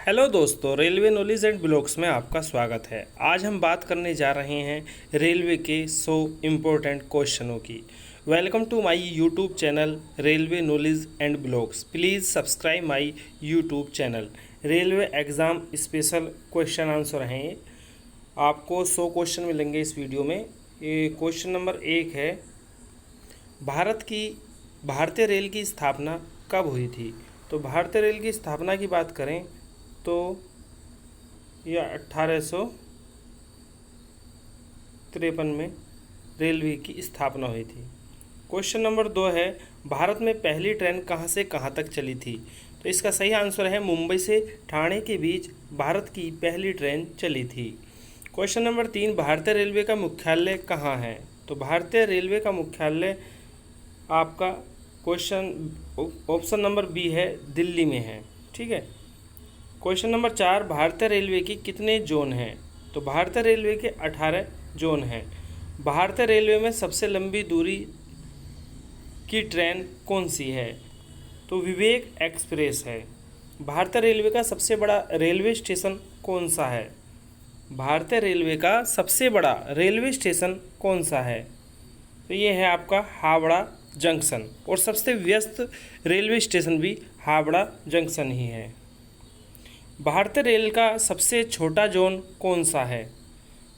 Hello दोस्तों, railway knowledge and blogs में आपका स्वागत है। आज हम बात करने जा रहे हैं रेलवे के 100 इम्पोर्टेंट क्वेश्चनों की। Welcome to my YouTube channel railway knowledge and blogs. Please subscribe my YouTube channel. Railway exam special question answer हैं ये। आपको 100 क्वेश्चन मिलेंगे इस वीडियो में। ये क्वेश्चन नंबर 1 है, भारतीय रेल की स्थापना कब हुई थी? तो भारतीय रेल की स्थापना की बात करें तो यह 1853 में रेलवे की स्थापना हुई थी। क्वेश्चन नंबर 2 है, भारत में पहली ट्रेन कहाँ से कहाँ तक चली थी? तो इसका सही आंसर है मुंबई से ठाणे के बीच भारत की पहली ट्रेन चली थी। क्वेश्चन नंबर 3, भारतीय रेलवे का मुख्यालय कहाँ है? तो भारतीय रेलवे का मुख्यालय आपका ऑप्शन नंबर बी है, दिल्ली में है। ठीक है। क्वेश्चन नंबर 4, भारतीय रेलवे की कितने जोन हैं? तो भारतीय रेलवे के 18 जोन हैं। भारतीय रेलवे में सबसे लंबी दूरी की ट्रेन कौन सी है? तो विवेक एक्सप्रेस है। भारतीय रेलवे का सबसे बड़ा रेलवे स्टेशन कौन सा है? भारतीय रेलवे का सबसे बड़ा रेलवे स्टेशन कौन सा है? तो ये है आपका हावड़ा जंक्शन, और सबसे व्यस्त रेलवे स्टेशन भी हावड़ा जंक्शन ही है। भारतीय रेल का सबसे छोटा जोन कौन सा है?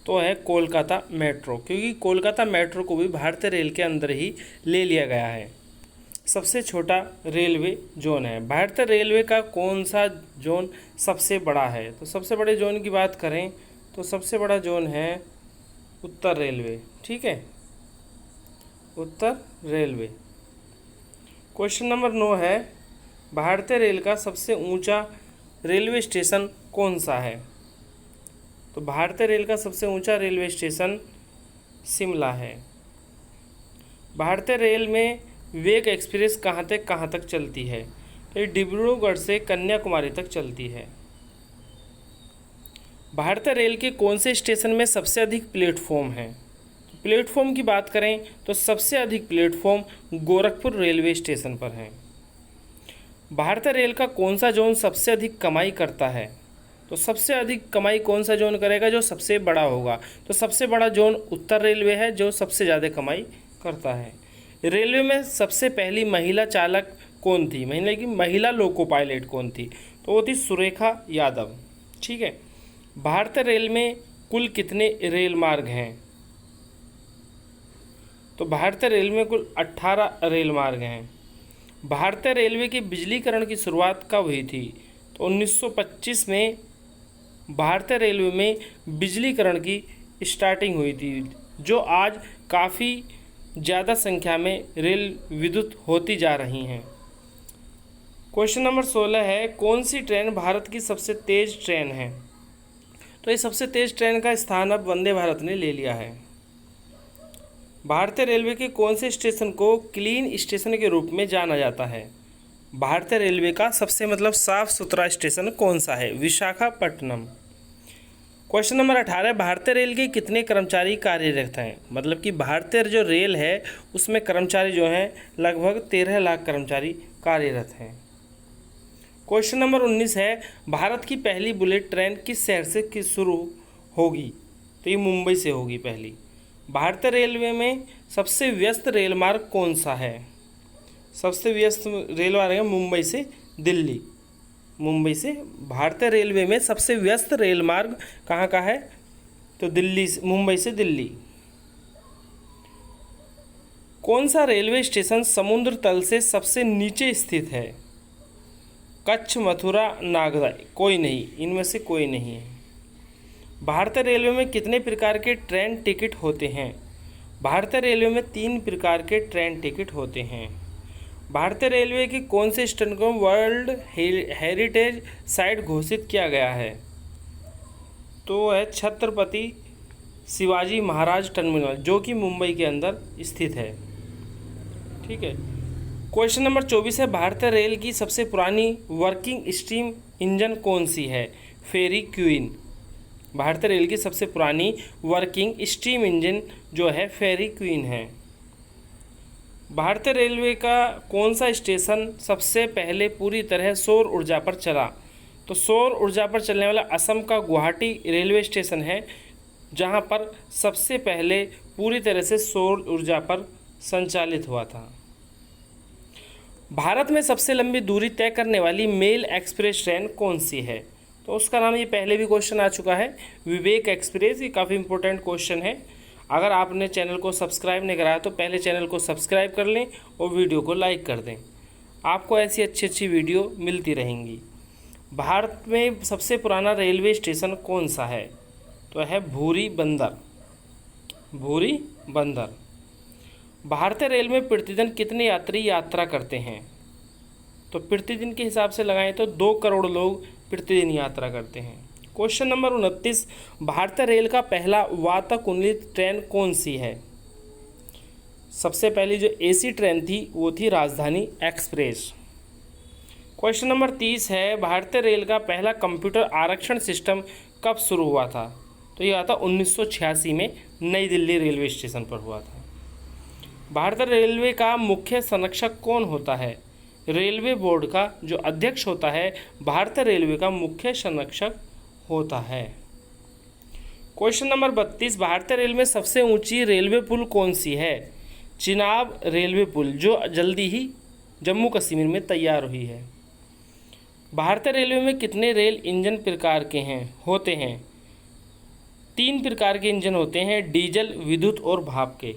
तो है कोलकाता मेट्रो, क्योंकि कोलकाता मेट्रो को भी भारतीय रेल के अंदर ही ले लिया गया है। सबसे छोटा रेलवे जोन है। भारतीय रेलवे का कौन सा जोन सबसे बड़ा है? तो सबसे बड़े जोन की बात करें तो सबसे बड़ा जोन है उत्तर रेलवे। ठीक है, उत्तर रेलवे। क्वेश्चन नंबर 9 है, भारतीय रेल का सबसे ऊंचा रेलवे स्टेशन कौन सा है? तो भारतीय रेल का सबसे ऊंचा रेलवे स्टेशन शिमला है। भारतीय रेल में विवेक एक्सप्रेस कहाँ तक चलती है? तो ये डिब्रूगढ़ से कन्याकुमारी तक चलती है। भारतीय रेल के कौन से स्टेशन में सबसे अधिक प्लेटफॉर्म हैं? तो प्लेटफॉर्म की बात करें तो सबसे अधिक प्लेटफॉर्म गोरखपुर रेलवे स्टेशन पर हैं। भारतीय रेल का कौन सा जोन सबसे अधिक कमाई करता है? तो सबसे अधिक कमाई कौन सा जोन करेगा? जो सबसे बड़ा होगा। तो सबसे बड़ा जोन उत्तर रेलवे है, जो सबसे ज़्यादा कमाई करता है। रेलवे में सबसे पहली महिला चालक कौन थी? महिला लोको पायलट कौन थी? तो वो थी सुरेखा यादव। ठीक है। भारतीय रेल में कुल कितने रेल मार्ग हैं? तो भारतीय रेल में कुल 18 रेल मार्ग हैं। भारतीय रेलवे के बिजलीकरण की शुरुआत कब हुई थी? तो 1925 में भारतीय रेलवे में बिजलीकरण की स्टार्टिंग हुई थी, जो आज काफ़ी ज़्यादा संख्या में रेल विद्युत होती जा रही हैं। क्वेश्चन नंबर 16 है, कौन सी ट्रेन भारत की सबसे तेज़ ट्रेन है? तो ये सबसे तेज़ ट्रेन का स्थान अब वंदे भारत ने ले लिया है। भारतीय रेलवे के कौन से स्टेशन को क्लीन स्टेशन के रूप में जाना जाता है? भारतीय रेलवे का सबसे साफ सुथरा स्टेशन कौन सा है? विशाखापट्टनम। क्वेश्चन नंबर 18, भारतीय रेल के कितने कर्मचारी कार्यरत हैं? कि भारतीय जो रेल है उसमें कर्मचारी जो हैं लगभग 13 लाख कर्मचारी कार्यरत हैं। क्वेश्चन नंबर 19 है, भारत की पहली बुलेट ट्रेन किस शहर से शुरू होगी? तो ये मुंबई से होगी पहली। भारतीय रेलवे में सबसे व्यस्त रेल मार्ग कौन सा है? सबसे व्यस्त रेल मार्ग है मुंबई से दिल्ली। मुंबई से भारतीय रेलवे में सबसे व्यस्त रेल मार्ग कहाँ का है? तो मुंबई से दिल्ली। कौन सा रेलवे स्टेशन समुद्र तल से सबसे नीचे स्थित है? कच्छ, मथुरा, नागदा। कोई नहीं, इनमें से कोई नहीं है। भारतीय रेलवे में कितने प्रकार के ट्रेन टिकट होते हैं? भारतीय रेलवे में 3 प्रकार के ट्रेन टिकट होते हैं। भारतीय रेलवे की कौन से स्टेशन को वर्ल्ड हेरिटेज साइट घोषित किया गया है? तो है छत्रपति शिवाजी महाराज टर्मिनल, जो कि मुंबई के अंदर स्थित है। ठीक है। क्वेश्चन नंबर 24 है, भारतीय रेल की सबसे पुरानी वर्किंग स्टीम इंजन कौन सी है? फेरी क्वीन। भारतीय रेल की सबसे पुरानी वर्किंग स्टीम इंजन जो है फेरी क्वीन है। भारतीय रेलवे का कौन सा स्टेशन सबसे पहले पूरी तरह सौर ऊर्जा पर चला? तो सौर ऊर्जा पर चलने वाला असम का गुवाहाटी रेलवे स्टेशन है, जहां पर सबसे पहले पूरी तरह से सौर ऊर्जा पर संचालित हुआ था। भारत में सबसे लंबी दूरी तय करने वाली मेल एक्सप्रेस ट्रेन कौन सी है? तो उसका नाम, ये पहले भी क्वेश्चन आ चुका है, विवेक एक्सप्रेस। ये काफ़ी इंपॉर्टेंट क्वेश्चन है। अगर आपने चैनल को सब्सक्राइब नहीं कराया तो पहले चैनल को सब्सक्राइब कर लें और वीडियो को लाइक कर दें। आपको ऐसी अच्छी अच्छी वीडियो मिलती रहेंगी। भारत में सबसे पुराना रेलवे स्टेशन कौन सा है? तो है भूरी बंदर। भूरी बंदर। भारतीय रेल में प्रतिदिन कितने यात्री यात्रा करते हैं? तो प्रतिदिन के हिसाब से लगाएं तो 2 करोड़ लोग प्रतिदिन यात्रा करते हैं। क्वेश्चन नंबर 29, भारतीय रेल का पहला वातानुकूलित ट्रेन कौन सी है? सबसे पहली जो एसी ट्रेन थी वो थी राजधानी एक्सप्रेस। क्वेश्चन नंबर 30 है, भारतीय रेल का पहला कंप्यूटर आरक्षण सिस्टम कब शुरू हुआ था? तो यह था 1986 में नई दिल्ली रेलवे स्टेशन पर हुआ था। भारतीय रेलवे का मुख्य संरक्षक कौन होता है? रेलवे बोर्ड का जो अध्यक्ष होता है भारतीय रेलवे का मुख्य संरक्षक होता है। क्वेश्चन नंबर 32, भारतीय रेल में सबसे ऊंची रेलवे पुल कौन सी है? चिनाब रेलवे पुल, जो जल्दी ही जम्मू कश्मीर में तैयार हुई है। भारतीय रेलवे में कितने रेल इंजन प्रकार के होते हैं? 3 प्रकार के इंजन होते हैं, डीजल, विद्युत और भाप के।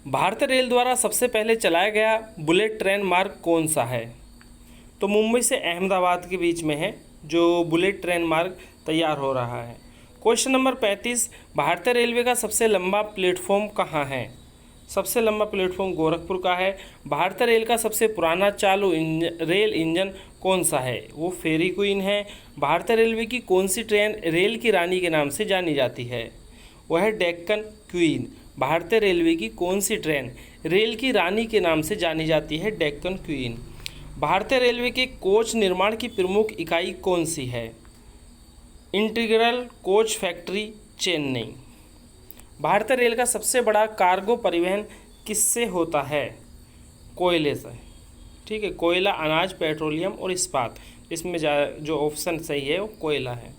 भारतीय रेल द्वारा सबसे पहले चलाया गया बुलेट ट्रेन मार्ग कौन सा है? तो मुंबई से अहमदाबाद के बीच में है जो बुलेट ट्रेन मार्ग तैयार हो रहा है। क्वेश्चन नंबर 35, भारतीय रेलवे का सबसे लंबा प्लेटफॉर्म कहाँ है? सबसे लंबा प्लेटफॉर्म गोरखपुर का है। भारतीय रेल का सबसे पुराना चालू रेल इंजन कौन सा है? वो फेरी क्वीन है। भारतीय रेलवे की कौन सी ट्रेन रेल की रानी के नाम से जानी जाती है? वह है डेक्कन क्वीन। भारतीय रेलवे की कौन सी ट्रेन रेल की रानी के नाम से जानी जाती है? डेक्कन क्वीन। भारतीय रेलवे के कोच निर्माण की प्रमुख इकाई कौन सी है? Integral coach factory, Chennai. भारतीय रेल का सबसे बड़ा कार्गो परिवहन किससे होता है? कोयले से। ठीक है, कोयला, अनाज, पेट्रोलियम और इस्पात। इसमें जो ऑप्शन सही है वो कोयला है।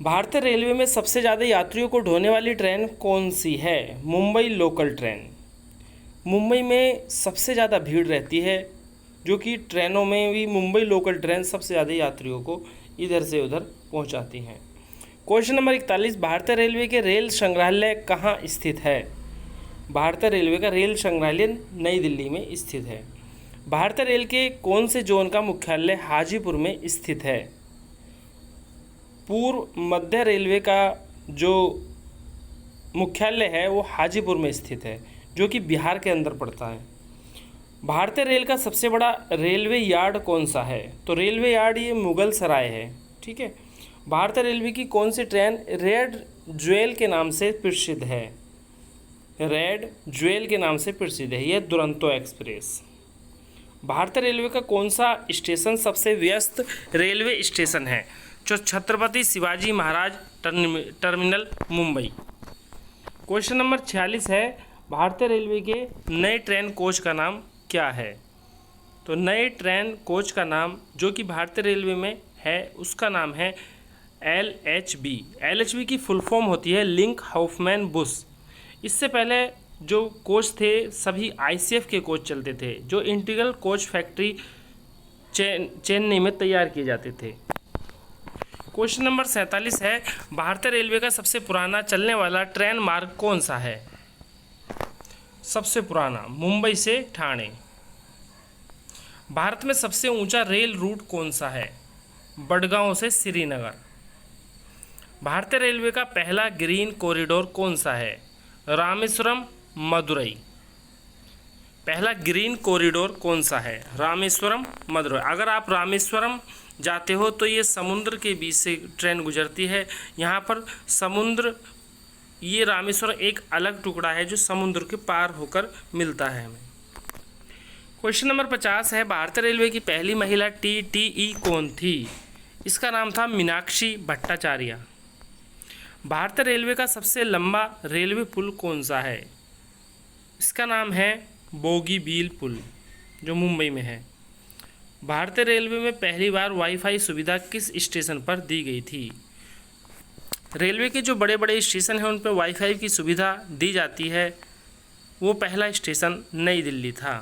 भारतीय रेलवे में सबसे ज़्यादा यात्रियों को ढोने वाली ट्रेन कौन सी है? Mumbai local train. मुंबई में सबसे ज़्यादा भीड़ रहती है, जो कि ट्रेनों में भी मुंबई लोकल ट्रेन सबसे ज़्यादा यात्रियों को इधर से उधर पहुंचाती हैं। क्वेश्चन नंबर 41, भारतीय रेलवे के रेल संग्रहालय कहाँ स्थित है? भारतीय रेलवे का रेल संग्रहालय नई दिल्ली में स्थित है। भारतीय रेल के कौन से जोन का मुख्यालय हाजीपुर में स्थित है? पूर्व मध्य रेलवे का जो मुख्यालय है वो हाजीपुर में स्थित है, जो कि बिहार के अंदर पड़ता है। भारतीय रेल का सबसे बड़ा रेलवे यार्ड कौन सा है? तो रेलवे यार्ड ये मुगल सराय है। ठीक है। भारतीय रेलवे की कौन सी ट्रेन रेड ज्वेल के नाम से प्रसिद्ध है? रेड ज्वेल के नाम से प्रसिद्ध है, यह दुरंतो एक्सप्रेस। भारतीय रेलवे का कौन सा स्टेशन सबसे व्यस्त रेलवे स्टेशन है? जो Chhatrapati Shivaji Maharaj terminal, Mumbai. Question number 46 है, भारतीय रेलवे के नए ट्रेन कोच का नाम क्या है? तो नए ट्रेन कोच का नाम जो कि भारतीय रेलवे में है उसका नाम है LHB। LHB की फुल फॉर्म होती है लिंक हाउफमैन बुश। इससे पहले जो कोच थे सभी ICF के कोच चलते थे, जो इंटीग्रल कोच फैक्ट्री चेन्नई में तैयार किए जाते थे। क्वेश्चन नंबर 47 है, भारतीय रेलवे का सबसे पुराना चलने वाला ट्रेन मार्ग कौन सा है? सबसे पुराना मुंबई से ठाणे। भारत में सबसे ऊंचा रेल रूट कौन सा है? बड़गांव से श्रीनगर। भारतीय रेलवे का पहला ग्रीन कॉरिडोर कौन सा है? रामेश्वरम, मदुरई। पहला ग्रीन कॉरिडोर कौन सा है? रामेश्वरम, मदुरई। अगर आप रामेश्वरम जाते हो तो ये समुद्र के बीच से ट्रेन गुजरती है। यहाँ पर समुद्र, ये रामेश्वरम एक अलग टुकड़ा है जो समुद्र के पार होकर मिलता है हमें। क्वेश्चन नंबर 50 है, भारतीय रेलवे की पहली महिला TTE कौन थी? इसका नाम था मीनाक्षी भट्टाचार्य। भारतीय रेलवे का सबसे लंबा रेलवे पुल कौन सा है? इसका नाम है बोगीबील पुल, जो मुंबई में है। भारतीय रेलवे में पहली बार वाईफाई सुविधा किस स्टेशन पर दी गई थी? रेलवे के जो बड़े बड़े स्टेशन हैं उन पर वाईफाई की सुविधा दी जाती है, वो पहला स्टेशन नई दिल्ली था।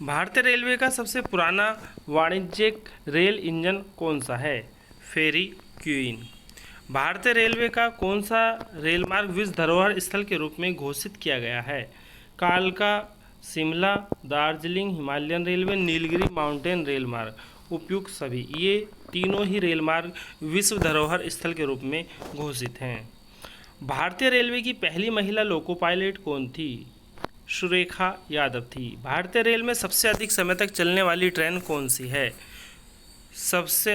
भारतीय रेलवे का सबसे पुराना वाणिज्यिक रेल इंजन कौन सा है? फेरी क्वीन। भारतीय रेलवे का कौन सा रेलमार्ग विश्व धरोहर स्थल के रूप में घोषित किया गया है? कालका, Shimla, Darjeeling Himalayan railway, Nilgiri mountain रेलमार्ग। उपयुक्त सभी, ये तीनों ही रेलमार्ग विश्व धरोहर स्थल के रूप में घोषित हैं। भारतीय रेलवे की पहली महिला लोको पायलट कौन थी? सुरेखा यादव थी। भारतीय रेल में सबसे अधिक समय तक चलने वाली ट्रेन कौन सी है? सबसे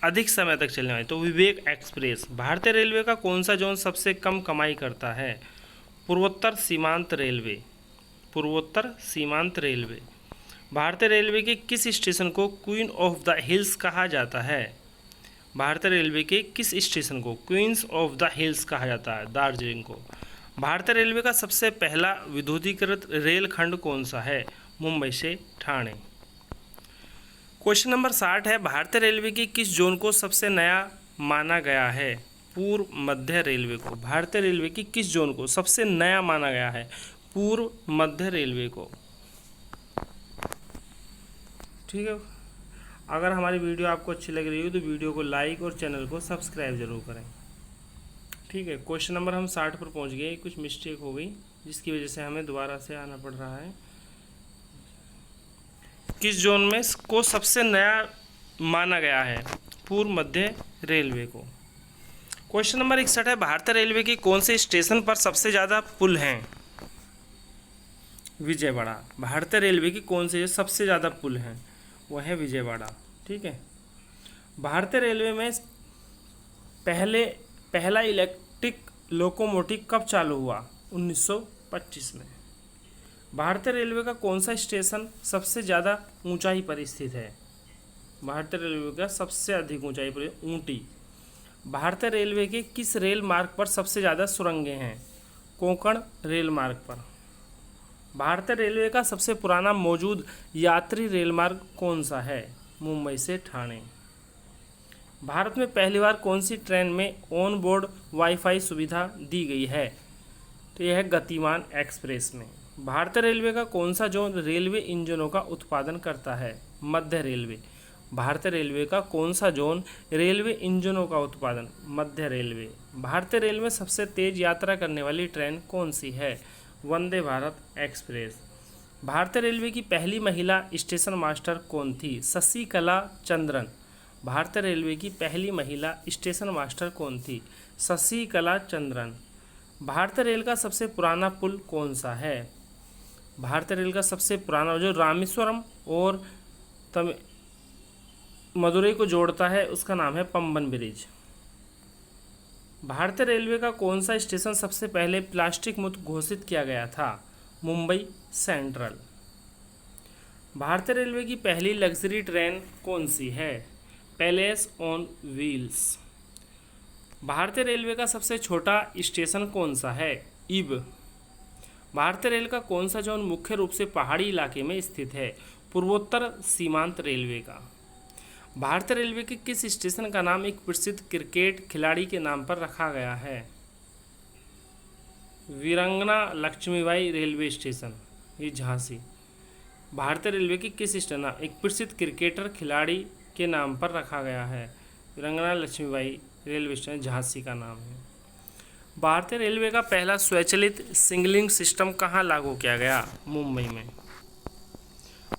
अधिक समय तक चलने वाली तो विवेक एक्सप्रेस। भारतीय रेलवे का कौन सा जोन सबसे कम कमाई करता है? पूर्वोत्तर सीमांत रेलवे। पूर्वोत्तर सीमांत रेलवे। भारतीय रेलवे के किस स्टेशन को क्वीन ऑफ द हिल्स कहा जाता है? भारतीय रेलवे के किस स्टेशन को क्वींस ऑफ द हिल्स कहा जाता है? दार्जिलिंग को। भारतीय रेलवे का सबसे पहला विद्युतीकृत रेलखंड कौन सा है? मुंबई से ठाणे। क्वेश्चन नंबर 60 है, भारतीय रेलवे की किस जोन को सबसे नया माना गया है? पूर्व मध्य रेलवे को। भारतीय रेलवे की किस जोन को सबसे नया माना गया है? पूर्व मध्य रेलवे को। ठीक है, अगर हमारी वीडियो आपको अच्छी लग रही हो तो वीडियो को लाइक और चैनल को सब्सक्राइब जरूर करें। ठीक है, क्वेश्चन नंबर हम 60 पर पहुंच गए, कुछ मिस्टेक हो गई जिसकी वजह से हमें दोबारा से आना पड़ रहा है। किस जोन में को सबसे नया माना गया है? पूर्व मध्य रेलवे को। क्वेश्चन नंबर 61 है, भारतीय रेलवे के कौन से स्टेशन पर सबसे ज़्यादा पुल हैं? विजयवाड़ा। भारतीय रेलवे की कौन से सबसे ज़्यादा पुल हैं? वह है विजयवाड़ा। ठीक है, भारतीय रेलवे में पहला इलेक्ट्रिक लोकोमोटिव कब चालू हुआ? 1925 में। भारतीय रेलवे का कौन सा स्टेशन सबसे ज़्यादा ऊंचाई पर स्थित है? भारतीय रेलवे का सबसे अधिक ऊंचाई पर ऊटी। भारतीय रेलवे के किस रेल मार्ग पर सबसे ज़्यादा सुरंगें हैं? कोंकण रेल मार्ग पर। भारतीय रेलवे का सबसे पुराना मौजूद यात्री रेलमार्ग कौन सा है? मुंबई से ठाणे। भारत में पहली बार कौन सी ट्रेन में ऑन बोर्ड वाईफाई सुविधा दी गई है? तो यह है गतिमान एक्सप्रेस में। भारतीय रेलवे का कौन सा जोन रेलवे इंजनों का उत्पादन करता है? मध्य रेलवे। भारतीय रेलवे का कौन सा जोन रेलवे इंजनों का उत्पादन? मध्य रेलवे। भारतीय रेल में सबसे तेज यात्रा करने वाली ट्रेन कौन सी है? वंदे भारत एक्सप्रेस। भारतीय रेलवे की पहली महिला स्टेशन मास्टर कौन थी? शशिकला चंद्रन। भारतीय रेलवे की पहली महिला स्टेशन मास्टर कौन थी? शशिकला चंद्रन। भारतीय रेल का सबसे पुराना पुल कौन सा है? भारतीय रेल का सबसे पुराना जो रामेश्वरम और मदुरई को जोड़ता है उसका नाम है पंबन ब्रिज। भारतीय रेलवे का कौन सा स्टेशन सबसे पहले प्लास्टिक मुक्त घोषित किया गया था? मुंबई सेंट्रल। भारतीय रेलवे की पहली लग्जरी ट्रेन कौन सी है? Palace on wheels. भारतीय रेलवे का सबसे छोटा स्टेशन कौन सा है? इब। भारतीय रेल का कौन सा जोन मुख्य रूप से पहाड़ी इलाके में स्थित है? पूर्वोत्तर सीमांत रेलवे का। भारतीय रेलवे के किस स्टेशन का नाम एक प्रसिद्ध क्रिकेट खिलाड़ी के नाम पर रखा गया है? वीरांगना लक्ष्मीबाई रेलवे स्टेशन, ये झांसी। भारतीय रेलवे की किस स्टेशन एक प्रसिद्ध क्रिकेटर खिलाड़ी के नाम पर रखा गया है? वीरांगना लक्ष्मीबाई रेलवे स्टेशन, झांसी का नाम है। भारतीय रेलवे का पहला स्वचालित सिग्नलिंग सिस्टम कहाँ लागू किया गया? मुंबई में।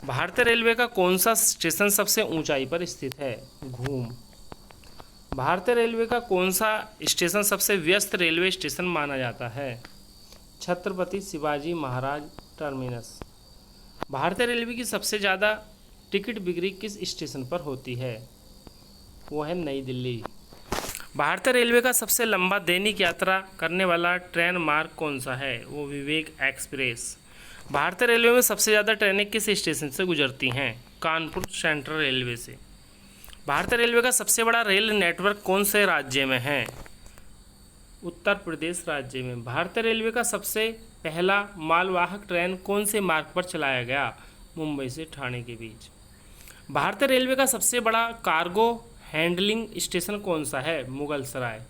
भारतीय रेलवे का कौन सा स्टेशन सबसे ऊंचाई पर स्थित है? घूम। भारतीय रेलवे का कौन सा स्टेशन सबसे व्यस्त रेलवे स्टेशन माना जाता है? छत्रपति शिवाजी महाराज टर्मिनस। भारतीय रेलवे की सबसे ज़्यादा टिकट बिक्री किस स्टेशन पर होती है? वो है नई दिल्ली। भारतीय रेलवे का सबसे लंबा दैनिक यात्रा करने वाला ट्रेन मार्ग कौन सा है? वो विवेक एक्सप्रेस। भारतीय रेलवे में सबसे ज़्यादा ट्रेनें किस स्टेशन से गुजरती हैं? कानपुर सेंट्रल रेलवे से। भारतीय रेलवे का सबसे बड़ा रेल नेटवर्क कौन से राज्य में है? उत्तर प्रदेश राज्य में। भारतीय रेलवे का सबसे पहला मालवाहक ट्रेन कौन से मार्ग पर चलाया गया? मुंबई से ठाणे के बीच। भारतीय रेलवे का सबसे बड़ा कार्गो हैंडलिंग स्टेशन कौन सा है? मुगलसराय।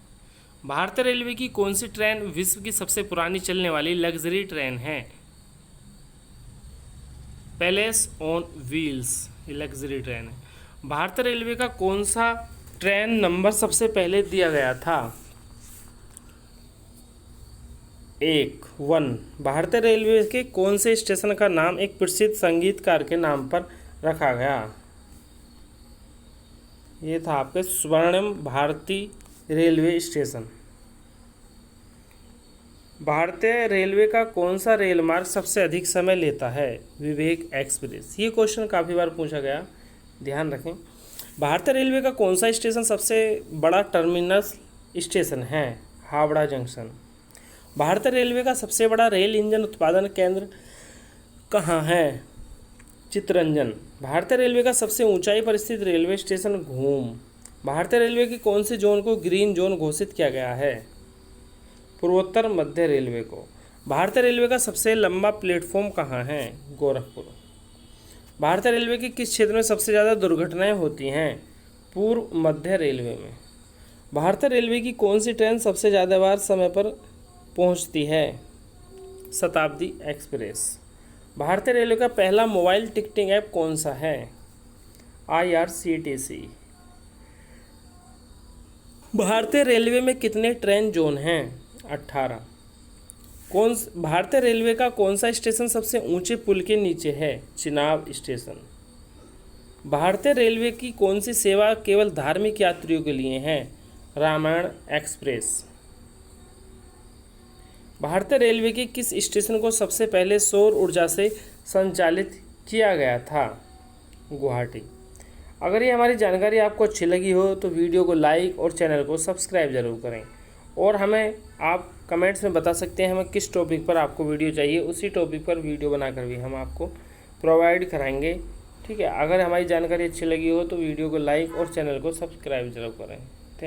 भारतीय रेलवे की कौन सी ट्रेन विश्व की सबसे पुरानी चलने वाली लग्जरी ट्रेन है? पैलेस ऑन व्हील्स, ये लग्जरी ट्रेन है। भारतीय रेलवे का कौन सा ट्रेन नंबर सबसे पहले दिया गया था? 1 भारतीय रेलवे के कौन से स्टेशन का नाम एक प्रसिद्ध संगीतकार के नाम पर रखा गया? ये था आपके स्वर्णिम भारती रेलवे स्टेशन। भारतीय रेलवे का कौन सा रेल मार्ग सबसे अधिक समय लेता है? विवेक एक्सप्रेस। ये क्वेश्चन काफ़ी बार पूछा गया, ध्यान रखें। भारतीय रेलवे का कौन सा स्टेशन सबसे बड़ा टर्मिनस स्टेशन है? हावड़ा जंक्शन। भारतीय रेलवे का सबसे बड़ा रेल इंजन उत्पादन केंद्र कहाँ है? चित्तरंजन। भारतीय रेलवे का सबसे ऊंचाई पर स्थित रेलवे स्टेशन घूम। भारतीय रेलवे के कौन से जोन को ग्रीन जोन घोषित किया गया है? पूर्वोत्तर मध्य रेलवे को। भारतीय रेलवे का सबसे लंबा प्लेटफॉर्म कहाँ है? गोरखपुर। भारतीय रेलवे के किस क्षेत्र में सबसे ज़्यादा दुर्घटनाएं होती हैं? पूर्व मध्य रेलवे में। भारतीय रेलवे की कौन सी ट्रेन सबसे ज़्यादा बार समय पर पहुंचती है? शताब्दी एक्सप्रेस। भारतीय रेलवे का पहला मोबाइल टिकटिंग ऐप कौन सा है? IRCTC। भारतीय रेलवे में कितने ट्रेन जोन हैं? 18। भारतीय रेलवे का कौन सा स्टेशन सबसे ऊंचे पुल के नीचे है? चिनाब स्टेशन। भारतीय रेलवे की कौन सी सेवा केवल धार्मिक यात्रियों के लिए है? रामायण एक्सप्रेस। भारतीय रेलवे के किस स्टेशन को सबसे पहले सौर ऊर्जा से संचालित किया गया था? गुवाहाटी। अगर ये हमारी जानकारी आपको अच्छी लगी हो तो वीडियो को लाइक और चैनल को सब्सक्राइब ज़रूर करें, और हमें आप कमेंट्स में बता सकते हैं हमें किस टॉपिक पर आपको वीडियो चाहिए, उसी टॉपिक पर वीडियो बनाकर भी हम आपको प्रोवाइड कराएंगे। ठीक है, अगर हमारी जानकारी अच्छी लगी हो तो वीडियो को लाइक और चैनल को सब्सक्राइब जरूर करें।